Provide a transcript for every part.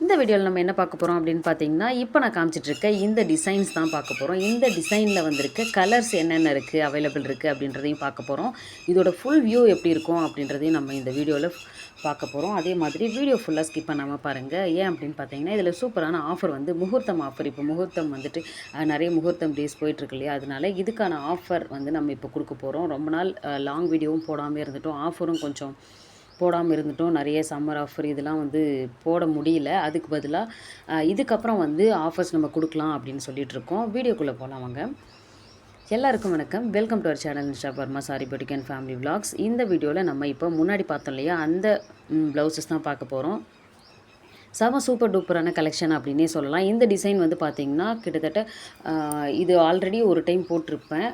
இந்த வீடியோவில் நம்ம என்ன பார்க்க போகிறோம் அப்படின்னு பார்த்தீங்கன்னா, இப்போ நான் காமிச்சிட்ருக்க இந்த டிசைன்ஸ் தான் பார்க்க போகிறோம். இந்த டிசைனில் வந்திருக்க கலர்ஸ் என்னென்ன இருக்குது, அவைலபிள் இருக்குது அப்படின்றதையும் பார்க்க போகிறோம். இதோட ஃபுல் வியூ எப்படி இருக்கும் அப்படின்றதையும் நம்ம இந்த வீடியோவில் பார்க்க போகிறோம். அதே மாதிரி வீடியோ ஃபுல்லாக ஸ்கிப் பண்ணாமல் பாருங்கள். ஏன் அப்படின்னு பார்த்தீங்கன்னா, இதில் சூப்பரான ஆஃபர் வந்து முகூர்த்தம் ஆஃபர். இப்போ முகூர்த்தம் வந்துட்டு நிறைய முகூர்த்தம் டேஸ் போயிட்டுருக்கு இல்லையா, அதனால இதுக்கான ஆஃபர் வந்து நம்ம இப்போ கொடுக்க போகிறோம். ரொம்ப நாள் லாங் வீடியோவும் போடாமல் இருந்துட்டோம், ஆஃபரும் கொஞ்சம் போடாமல் இருந்துட்டோம். நிறைய சம்மர் ஆஃபர் இதெல்லாம் வந்து போட முடியல. அதுக்கு பதிலாக இதுக்கப்புறம் வந்து ஆஃபர்ஸ் நம்ம கொடுக்கலாம் அப்படின்னு சொல்லிகிட்ருக்கோம். வீடியோக்குள்ளே போகலாம் வாங்க. எல்லாருக்கும் வணக்கம். Welcome to our channel Nisha Varma sari boutique and family vlogs. இந்த வீடியோவில் நம்ம இப்போ முன்னாடி பார்த்தோம் இல்லையா, அந்த ப்ளவுசஸ் தான் பார்க்க போகிறோம். செம சூப்பர் டூப்பரான கலெக்ஷன் அப்படின்னே சொல்லலாம். இந்த டிசைன் வந்து பார்த்திங்கன்னா கிட்டத்தட்ட இது ஆல்ரெடி ஒரு டைம் போட்டிருப்பேன்,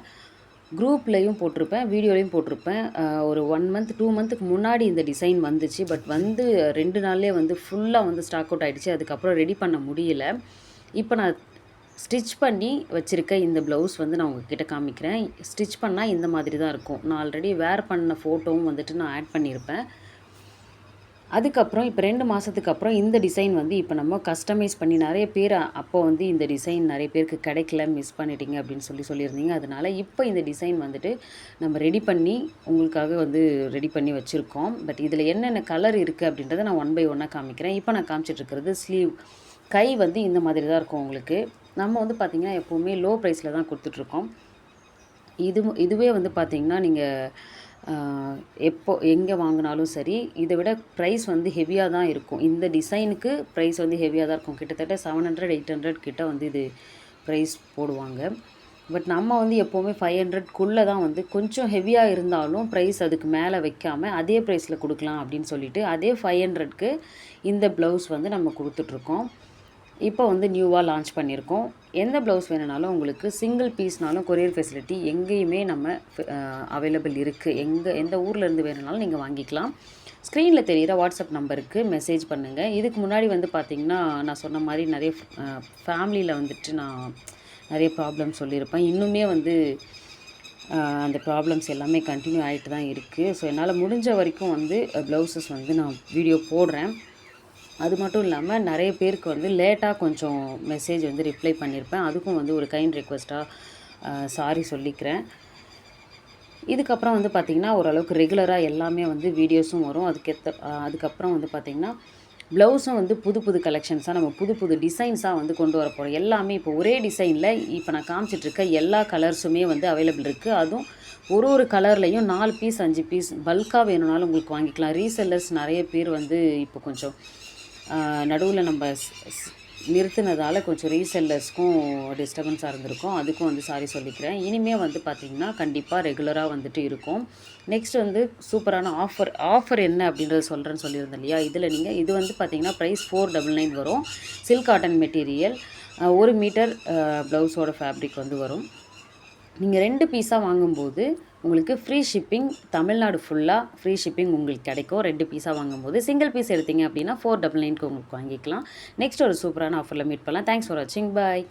குரூப்லேயும் போட்டிருப்பேன், வீடியோலையும் போட்டிருப்பேன். ஒரு 1 மந்த் 2 மந்த்துக்கு முன்னாடி இந்த டிசைன் வந்துச்சு. பட் வந்து 2 நாள்லேயே வந்து ஃபுல்லாக வந்து ஸ்டாக் அவுட் ஆகிடுச்சு. அதுக்கப்புறம் ரெடி பண்ண முடியல. இப்போ நான் ஸ்டிச் பண்ணி வச்சுருக்க இந்த ப்ளவுஸ் வந்து நான் உங்ககிட்ட காமிக்கிறேன். ஸ்டிச் பண்ணால் இந்த மாதிரி தான் இருக்கும். நான் ஆல்ரெடி வேர் பண்ண ஃபோட்டோவும் வந்துட்டு நான் ஆட் பண்ணியிருப்பேன். அதுக்கப்புறம் இப்போ 2 மாதத்துக்கு அப்புறம் இந்த டிசைன் வந்து இப்போ நம்ம கஸ்டமைஸ் பண்ணி நிறைய பேர் அப்போ வந்து இந்த டிசைன் நிறைய பேருக்கு கிடைக்கல, மிஸ் பண்ணிட்டீங்க அப்படின்னு சொல்லியிருந்தீங்க. அதனால் இப்போ இந்த டிசைன் வந்துட்டு நம்ம ரெடி பண்ணி உங்களுக்காக வந்து ரெடி பண்ணி வச்சுருக்கோம். பட் இதில் என்னென்ன கலர் இருக்குது அப்படின்றத நான் 1 பை 1 காமிக்கிறேன். இப்போ நான் காமிச்சிட்ருக்கிறது ஸ்லீவ். கை வந்து இந்த மாதிரி தான் இருக்கும் உங்களுக்கு. நம்ம வந்து பார்த்திங்கன்னா எப்போவுமே லோ ப்ரைஸில் தான் கொடுத்துட்ருக்கோம். இதுவே வந்து பார்த்திங்கன்னா நீங்கள் எங்கே வாங்கினாலும் சரி, இதை விட ப்ரைஸ் வந்து ஹெவியாக தான் இருக்கும். இந்த டிசைனுக்கு ப்ரைஸ் வந்து ஹெவியாக தான் இருக்கும். கிட்டத்தட்ட 700 800 கிட்ட வந்து இது ப்ரைஸ் போடுவாங்க. பட் நம்ம வந்து எப்போவுமே 500க்குள்ளே தான் வந்து கொஞ்சம் ஹெவியாக இருந்தாலும் ப்ரைஸ் அதுக்கு மேலே வைக்காமல் அதே ப்ரைஸில் கொடுக்கலாம் அப்படின்னு சொல்லிட்டு அதே 500க்கு இந்த ப்ளவுஸ் வந்து நம்ம கொடுத்துட்ருக்கோம். இப்போ வந்து நியூவாக லான்ச் பண்ணியிருக்கோம். எந்த ப்ளவுஸ் வேணுனாலும் உங்களுக்கு சிங்கிள் பீஸ்னாலும் கொரியர் ஃபெசிலிட்டி எங்கேயுமே நம்ம அவைலபிள் இருக்குது. எந்த ஊர்லேருந்து வேணுனாலும் நீங்கள் வாங்கிக்கலாம். ஸ்க்ரீனில் தெரிகிற வாட்ஸ்அப் நம்பருக்கு மெசேஜ் பண்ணுங்கள். இதுக்கு முன்னாடி வந்து பார்த்திங்கன்னா நான் சொன்ன மாதிரி நிறைய ஃபேமிலியில் வந்துட்டு நான் நிறைய ப்ராப்ளம்ஸ் சொல்லியிருப்பேன். இன்னுமே வந்து அந்த ப்ராப்ளம்ஸ் எல்லாமே கண்டினியூ ஆகிட்டு தான் இருக்குது. ஸோ என்னால் முடிஞ்ச வரைக்கும் வந்து ப்ளவுசஸ் வந்து நான் வீடியோ போடுறேன். அது மட்டும் இல்லாமல் நிறைய பேருக்கு வந்து லேட்டாக கொஞ்சம் மெசேஜ் வந்து ரிப்ளை பண்ணியிருப்பேன். அதுக்கும் வந்து ஒரு கைண்ட் ரெக்வெஸ்ட்டாக சாரி சொல்லிக்கிறேன். இதுக்கப்புறம் வந்து பார்த்திங்கன்னா ஓரளவுக்கு ரெகுலராக எல்லாமே வந்து வீடியோஸும் வரும். அதுக்கப்புறம் வந்து பார்த்திங்கன்னா ப்ளவுஸும் வந்து புது புது கலெக்ஷன்ஸாக நம்ம புது புது டிசைன்ஸாக வந்து கொண்டு வர போகிறோம். எல்லாமே இப்போ ஒரே டிசைனில் இப்போ நான் காமிச்சிட்ருக்க எல்லா கலர்ஸுமே வந்து அவைலபிள் இருக்குது. அதுவும் ஒரு கலர்லேயும் 4 பீஸ் 5 பீஸ் பல்காக வேணும்னாலும் உங்களுக்கு வாங்கிக்கலாம். ரீசெல்லர்ஸ் நிறைய பேர் வந்து இப்போ கொஞ்சம் நடுவில் நம்ம நிறுத்தினதால் கொஞ்சம் ரீசெல்லர்ஸ்க்கும் டிஸ்டர்பன்ஸாக இருந்திருக்கும். அதுக்கும் வந்து சாரி சொல்லிக்கிறேன். இனிமேல் வந்து பார்த்திங்கன்னா கண்டிப்பாக ரெகுலராக வந்துட்டு இருக்கும். நெக்ஸ்ட் வந்து சூப்பரான ஆஃபர் என்ன அப்படின்றத சொல்கிறேன்னு சொல்லியிருந்தேன் இல்லையா, இதில் நீங்கள் இது வந்து பார்த்திங்கன்னா ப்ரைஸ் 499 வரும். சில்க் காட்டன் மெட்டீரியல், 1 மீட்டர் ப்ளவுஸோட ஃபேப்ரிக் வந்து வரும். நீங்கள் 2 பீஸாக வாங்கும்போது உங்களுக்கு ஃப்ரீ ஷிப்பிங், தமிழ்நாடு ஃபுல்லாக ஃப்ரீ ஷிப்பிங் உங்களுக்கு கிடைக்கும். 2 பீஸாக வாங்கும்போது. சிங்கிள் பீஸ் எடுத்தீங்க அப்படின்னா 499க்கு உங்களுக்கு வாங்கிக்கலாம். நெக்ஸ்ட் ஒரு சூப்பரான ஆஃபரில் மீட் பண்ணலாம். தேங்க்ஸ் ஃபார் வாட்சிங். பாய்.